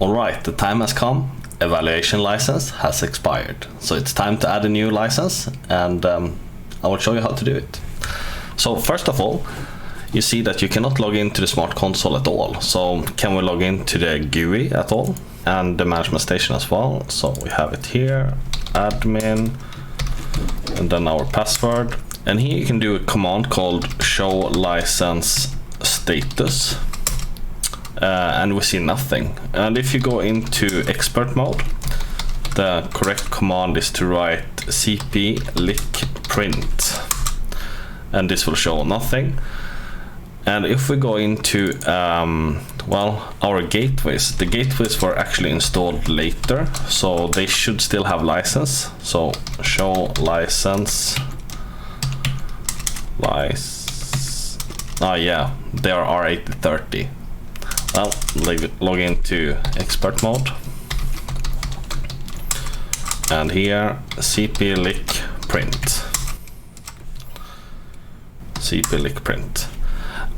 Alright, the time has come. Evaluation license has expired. So it's time to add a new license, and I will show you how to do it. So first of all, you see that you cannot log into the Smart Console at all. So can we log into the GUI at all? And the management station as well. So we have it here, admin, and then our password. And here you can do a command called show license status. And we see nothing. And if you go into expert mode, the correct command is to write cplic print, and this will show nothing. And if we go into well, our gateways, the gateways were actually installed later, so they should still have license. So show license yeah, they are R8030. Well, log into expert mode, and here cplic print,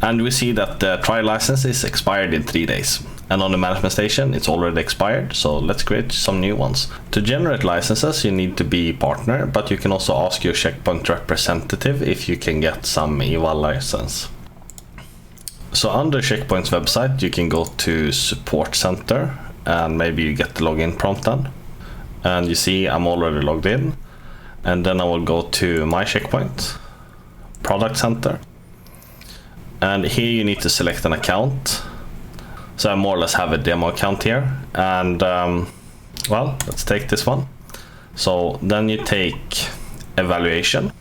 and we see that the trial license is expired in 3 days, and on the management station it's already expired. So let's create some new ones. To generate licenses you need to be partner, but you can also ask your Checkpoint representative if you can get some eval license. So under Checkpoint's website you can go to support center, and maybe you get the login prompt then, and you see I'm already logged in. And then I will go to my Checkpoint product center, and here you need to select an account. So I more or less have a demo account here, and well, let's take this one. So then you take evaluation,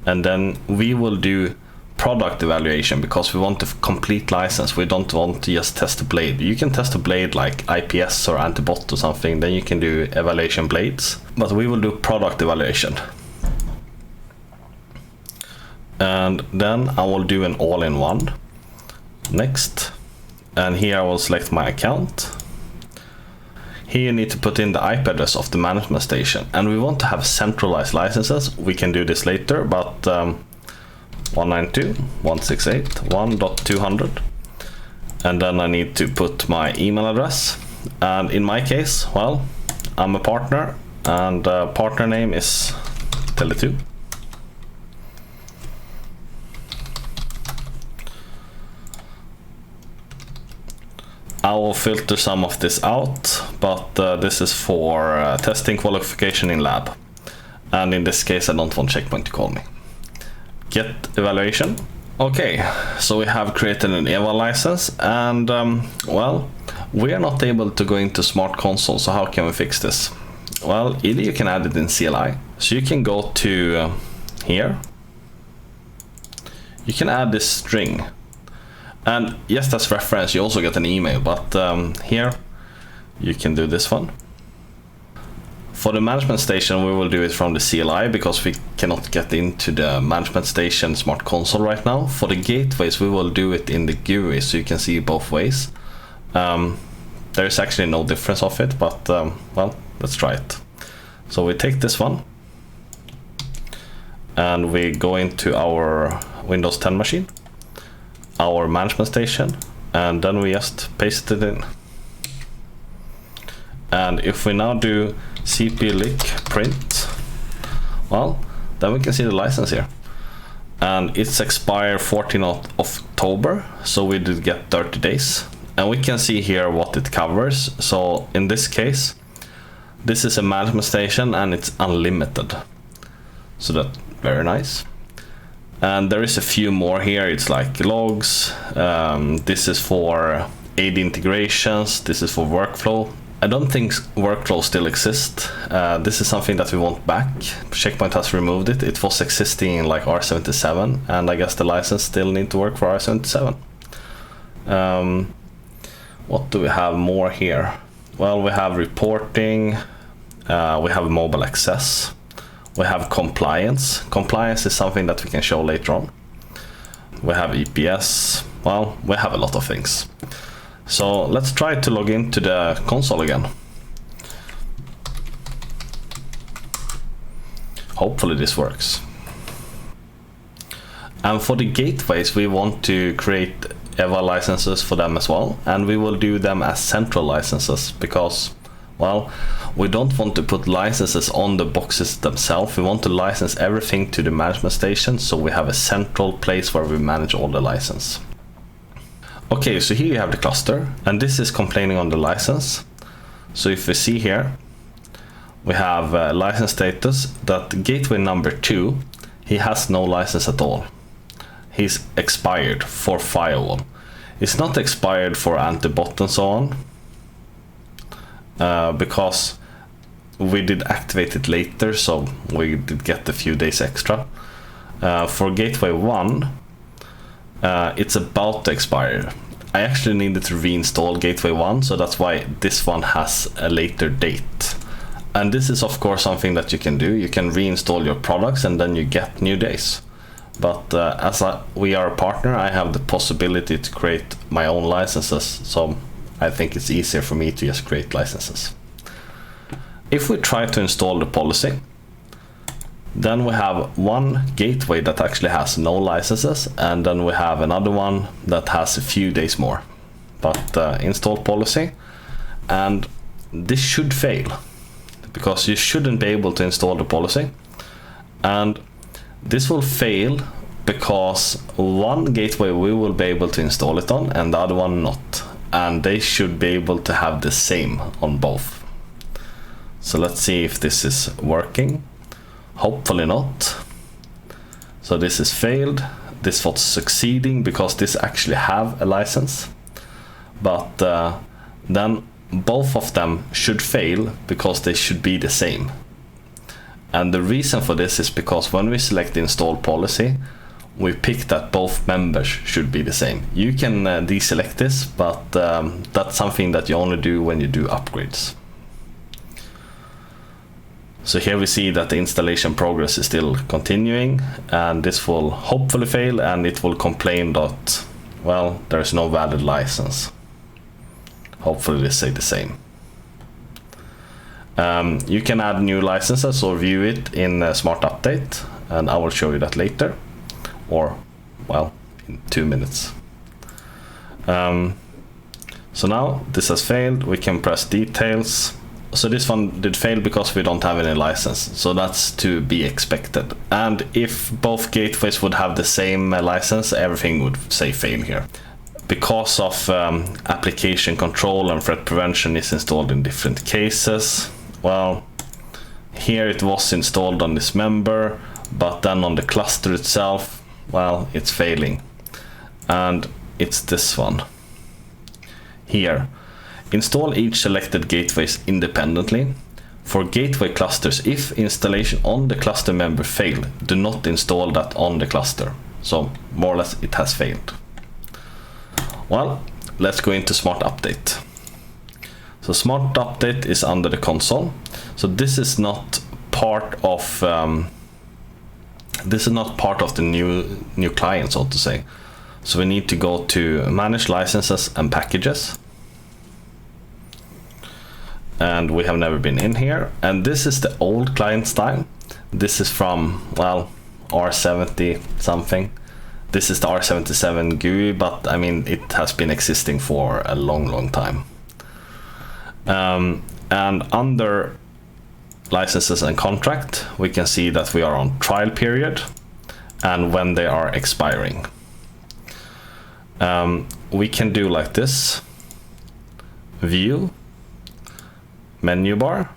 and then we will do product evaluation because we want a complete license. We don't want to just test a blade. You can test a blade like IPS or antibot or something, then you can do evaluation blades, but we will do product evaluation. And then I will do an all-in-one. Next, and here I will select my account. Here you need to put in the IP address of the management station, and we want to have centralized licenses. We can do this later, but 192.168.1.200, and then I need to put my email address. And in my case, well, I'm a partner, and partner name is Tele2. I will filter some of this out, but this is for testing qualification in lab, and in this case I don't want Checkpoint to call me. Get evaluation. Okay, so we have created an eval license, and well, we are not able to go into Smart Console. So how can we fix this? Well, either you can add it in CLI. So you can go to here, you can add this string, and just as reference you also get an email, but here you can do this one. For the management station we will do it from the CLI because we cannot get into the management station Smart Console right now. For the gateways we will do it in the GUI, so you can see both ways. There is actually no difference of it, but well, let's try it. So we take this one, and we go into our Windows 10 machine, our management station, and then we just paste it in. And if we now do cplic print, well, then we can see the license here, and it's expired 14th of October, so we did get 30 days, and we can see here what it covers. So in this case, this is a management station and it's unlimited, so that's very nice. And there is a few more here. It's like logs, this is for AD integrations, this is for workflow. I don't think workflow still exists. This is something that we want back. Checkpoint has removed it. It was existing in like R77, and I guess the license still need to work for R77. What do we have more here? Well, we have reporting, we have mobile access, we have compliance. Compliance is something that we can show later on. We have EPS. Well, we have a lot of things. So let's try to log into the console again. Hopefully this works. And for the gateways we want to create EVA licenses for them as well, and we will do them as central licenses because, well, we don't want to put licenses on the boxes themselves. We want to license everything to the management station, so we have a central place where we manage all the license. Okay, so here you have the cluster, and this is complaining on the license. So if we see here, we have license status that gateway number 2, he has no license at all. He's expired for firewall. It's not expired for anti-bot and so on, because we did activate it later, so we did get a few days extra. For gateway 1, it's about to expire. I actually needed to reinstall gateway 1, so that's why this one has a later date. And this is of course something that you can do. You can reinstall your products and then you get new days. But as we are a partner, I have the possibility to create my own licenses, so I think it's easier for me to just create licenses. If we try to install the policy, then we have one gateway that actually has no licenses, and then we have another one that has a few days more. But install policy, and this should fail because you shouldn't be able to install the policy, and this will fail because one gateway we will be able to install it on and the other one not, and they should be able to have the same on both. So let's see if this is working. Hopefully not. So this is failed. This was succeeding because this actually have a license, but then both of them should fail because they should be the same. And the reason for this is because when we select the install policy, we pick that both members should be the same. You can deselect this, but that's something that you only do when you do upgrades. So here we see that the installation progress is still continuing, and this will hopefully fail, and it will complain that, well, there's no valid license. Hopefully they say the same. You can add new licenses or view it in Smartupdate, and I will show you that later, or, well, in 2 minutes. So now this has failed. We can press details. So this one did fail because we don't have any license, so that's to be expected. And if both gateways would have the same license, everything would say fail here. Because of application control and threat prevention is installed in different cases, well, here it was installed on this member, but then on the cluster itself, well, it's failing. And it's this one here. Install each selected gateways independently. For gateway clusters, if installation on the cluster member failed, do not install that on the cluster. So more or less it has failed. Well, let's go into Smartupdate. So Smartupdate is under the console. So this is not part of the new client, so to say. So we need to go to Manage Licenses and Packages. And we have never been in here, and this is the old client style. This is from, well, R70 something. This is the R77 GUI, but I mean it has been existing for a long time. And under licenses and contract, we can see that we are on trial period and when they are expiring. We can do like this: view, menu bar,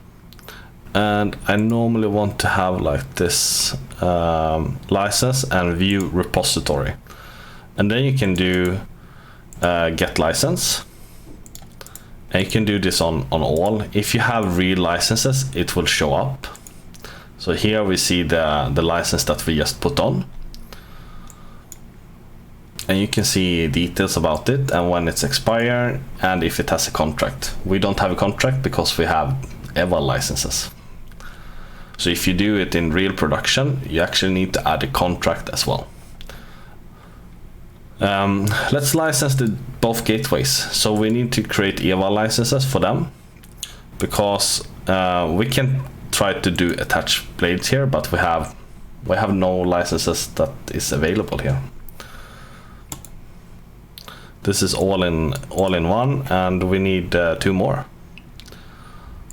and I normally want to have like this license and view repository, and then you can do get license, and you can do this on all. If you have real licenses, it will show up. So here we see the license that we just put on, and you can see details about it and when it's expired and if it has a contract. We don't have a contract because we have EVA licenses. So if you do it in real production, you actually need to add a contract as well. Let's license both gateways. So we need to create EVA licenses for them, because we can try to do attach blades here, but we have no licenses that is available here. This is all in one, and we need 2 more.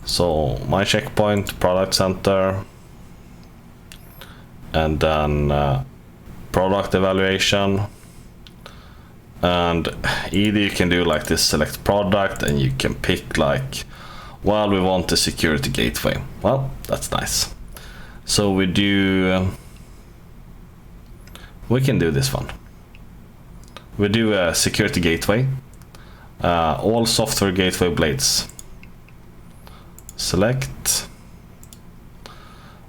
So my checkpoint, product center, and then product evaluation. And either you can do like this, select product, and you can pick like, well, we want the security gateway. Well, that's nice. So we do, we can do this one. We do a security gateway, all software gateway blades. Select.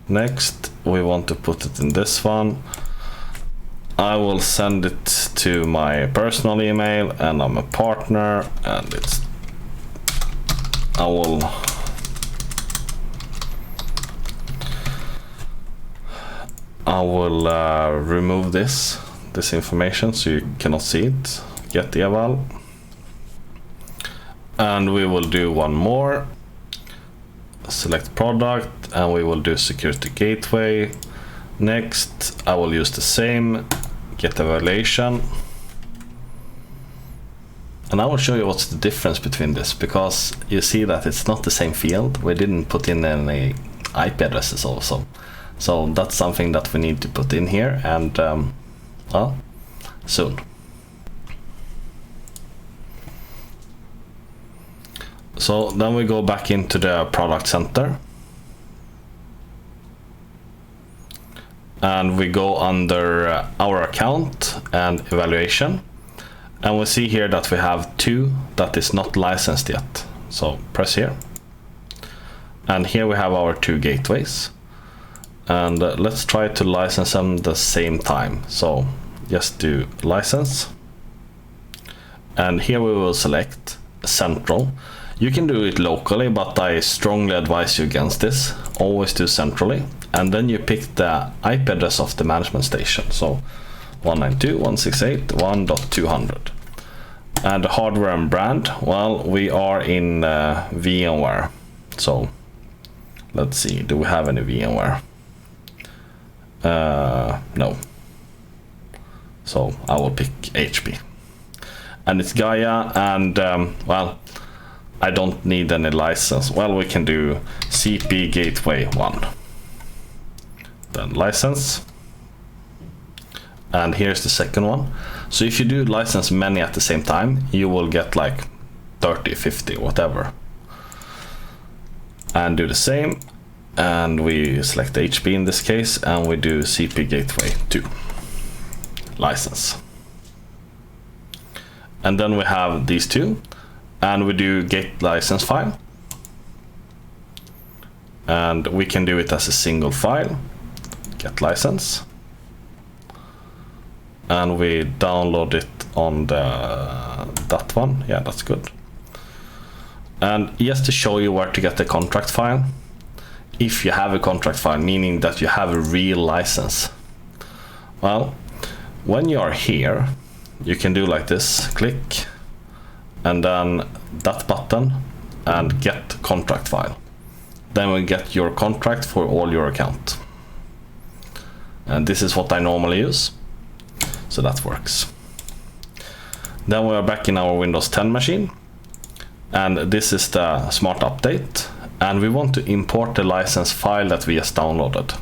Next, we want to put it in this one. I will send it to my personal email, and I'm a partner, and it's, I will remove this information so you cannot see it. Get the eval, and we will do one more. Select product, and we will do security gateway. Next, I will use the same, get evaluation, and I will show you what's the difference between this, because you see that it's not the same field. We didn't put in any IP addresses also, so that's something that we need to put in here, and well, soon. So then we go back into the product center, and we go under our account and evaluation, and we see here that we have 2 that is not licensed yet. So press here, and here we have our 2 gateways, and let's try to license them the same time. So just do license, and here we will select central. You can do it locally, but I strongly advise you against this. Always do centrally, and then you pick the IP address of the management station. So 192.168.1.200. And the hardware and brand, well, we are in VMware. So let's see, do we have any VMware? No. So I will pick HP. And it's Gaia, and well, I don't need any license. Well, we can do CP Gateway 1. Then license. And here's the second one. So if you do license many at the same time, you will get like 30, 50, whatever. And do the same. And we select HP in this case, and we do CP Gateway 2. License. And then we have these 2. And we do get license file, and we can do it as a single file, get license, and we download it on that one. Yeah, that's good. And just to show you where to get the contract file, if you have a contract file, meaning that you have a real license, well, when you are here, you can do like this, click, and then that button, and get contract file. Then we get your contract for all your account. And this is what I normally use, so that works. Then we are back in our Windows 10 machine, and this is the Smartupdate, and we want to import the license file that we just downloaded.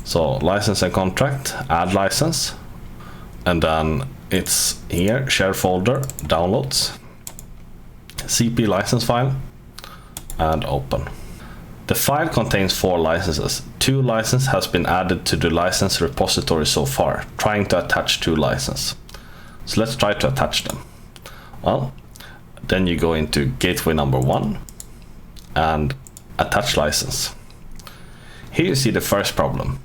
So license and contract, add license, and then it's here, share folder, downloads, CP license file, and open. The file contains 4 licenses. 2 licenses has been added to the license repository so far, trying to attach 2 licenses. So let's try to attach them. Well, then you go into gateway number 1 and attach license. Here you see the first problem.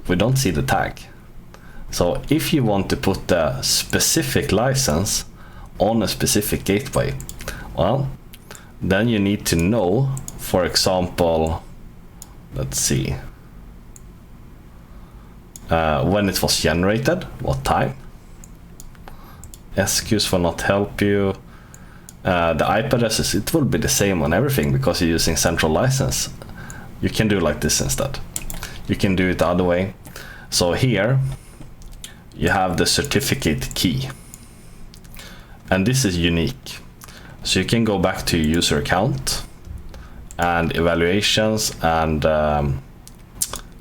We don't see the tag. So if you want to put the specific license on a specific gateway, well, then you need to know, for example, let's see, when it was generated, what time. SQs will not help you. The IP addresses, it will be the same on everything because you're using central license. You can do like this instead. You can do it the other way. So here you have the certificate key, and this is unique. So you can go back to user account and evaluations and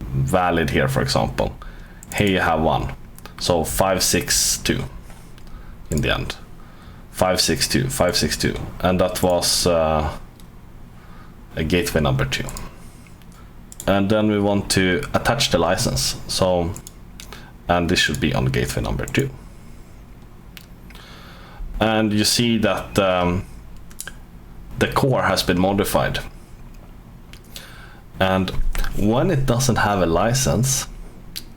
valid here, for example. Here you have one. So 562 in the end. 562, 562. And that was a gateway number 2. And then we want to attach the license. So, and this should be on gateway number 2. And you see that the core has been modified. And when it doesn't have a license,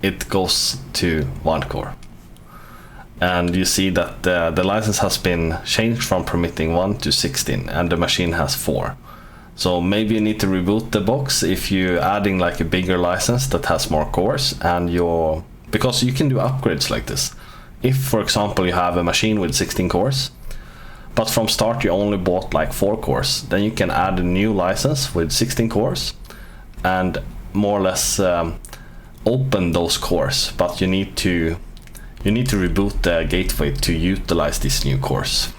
it goes to one core. And you see that the license has been changed from permitting 1 to 16, and the machine has 4. So maybe you need to reboot the box if you're adding like a bigger license that has more cores, and because you can do upgrades like this. If, for example, you have a machine with 16 cores, but from start you only bought like 4 cores, then you can add a new license with 16 cores and more or less open those cores, but you need to reboot the gateway to utilize these new cores.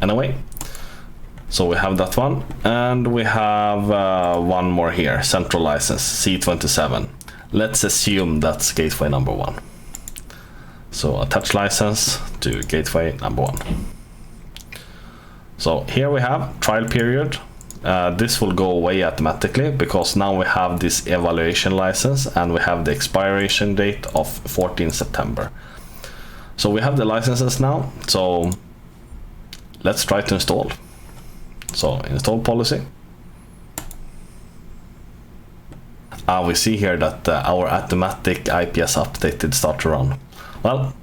Anyway, so we have that one, and we have one more here, central license C27. Let's assume that's gateway number 1. So attach license to gateway number 1. So here we have trial period. This will go away automatically because now we have this evaluation license and we have the expiration date of 14 September. So we have the licenses now. So let's try to install. So install policy. We see here that our automatic IPS update did start to run. Well,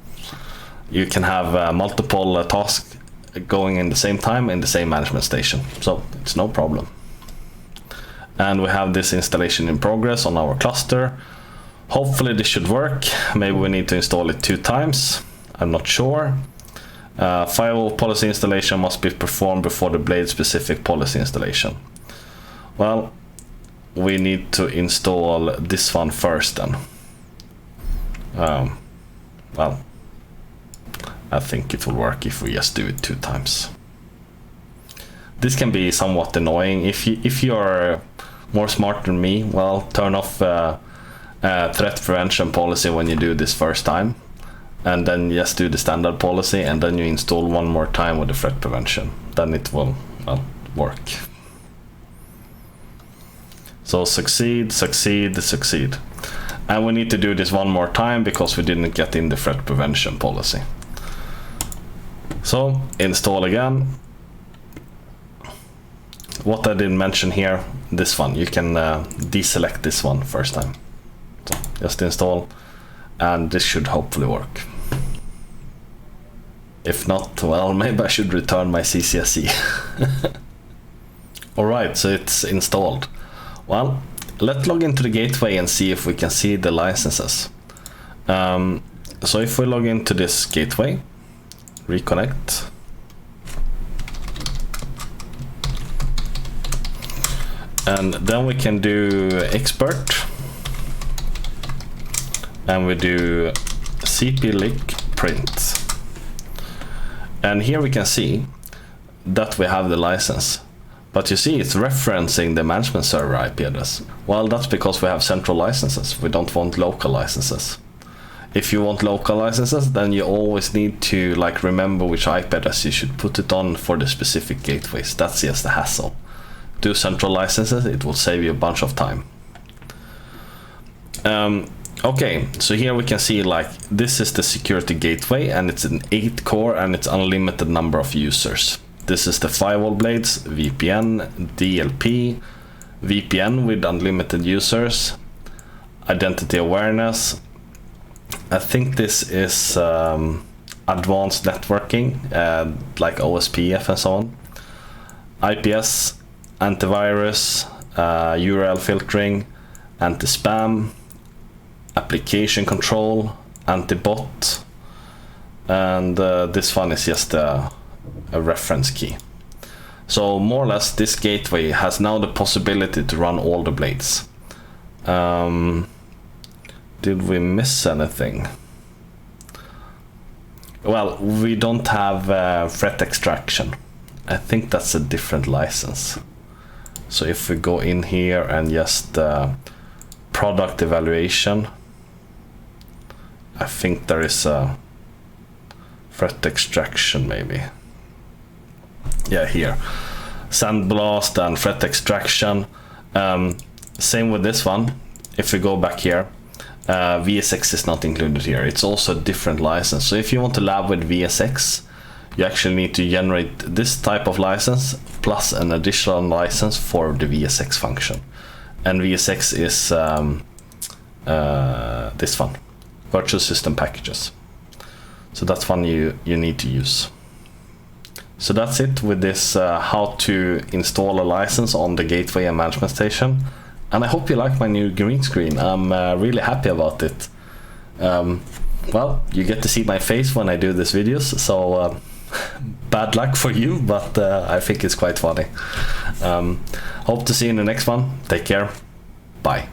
you can have multiple tasks going in the same time in the same management station, so it's no problem. And we have this installation in progress on our cluster. Hopefully this should work. Maybe we need to install it 2 times, I'm not sure. Firewall policy installation must be performed before the blade specific policy installation. Well, we need to install this one first then. Well, I think it will work if we just do it 2 times. This can be somewhat annoying. If you're more smart than me, well, turn off threat prevention policy when you do this first time, and then just do the standard policy, and then you install one more time with the threat prevention. Then it will, well, work. So succeed, succeed, succeed. And we need to do this one more time because we didn't get in the threat prevention policy. So install again. What I didn't mention here, this one, you can deselect this one first time. So just install, and this should hopefully work. If not, well, maybe I should return my CCSE. Alright, so it's installed. Well, let's log into the gateway and see if we can see the licenses. So if we log into this gateway, reconnect, and then we can do expert, and we do cplic print, and here we can see that we have the license. But you see, it's referencing the management server IP address. Well, that's because we have central licenses. We don't want local licenses. If you want local licenses, then you always need to like remember which IP address you should put it on for the specific gateways. That's just a hassle. Do central licenses, it will save you a bunch of time. Okay, so here we can see like this is the security gateway, and it's an 8 core and it's unlimited number of users. This is the firewall blades, VPN, DLP, VPN with unlimited users, identity awareness. I think this is advanced networking, like OSPF and so on. IPS, antivirus, URL filtering, anti-spam, application control, anti-bot, and this one is just a reference key. So more or less this gateway has now the possibility to run all the blades. Did we miss anything? Well, we don't have threat extraction. I think that's a different license. So if we go in here and just product evaluation, I think there is a threat extraction maybe. Yeah, here. Sandblast and threat extraction. Same with this one. If we go back here, VSX is not included here. It's also a different license. So if you want to lab with VSX, you actually need to generate this type of license plus an additional license for the VSX function. And VSX is this one, virtual system packages. So that's one you need to use. So that's it with this how to install a license on the gateway and management station. And I hope you like my new green screen. I'm really happy about it. Well, you get to see my face when I do these videos, so bad luck for you, but I think it's quite funny. Hope to see you in the next one. Take care. Bye.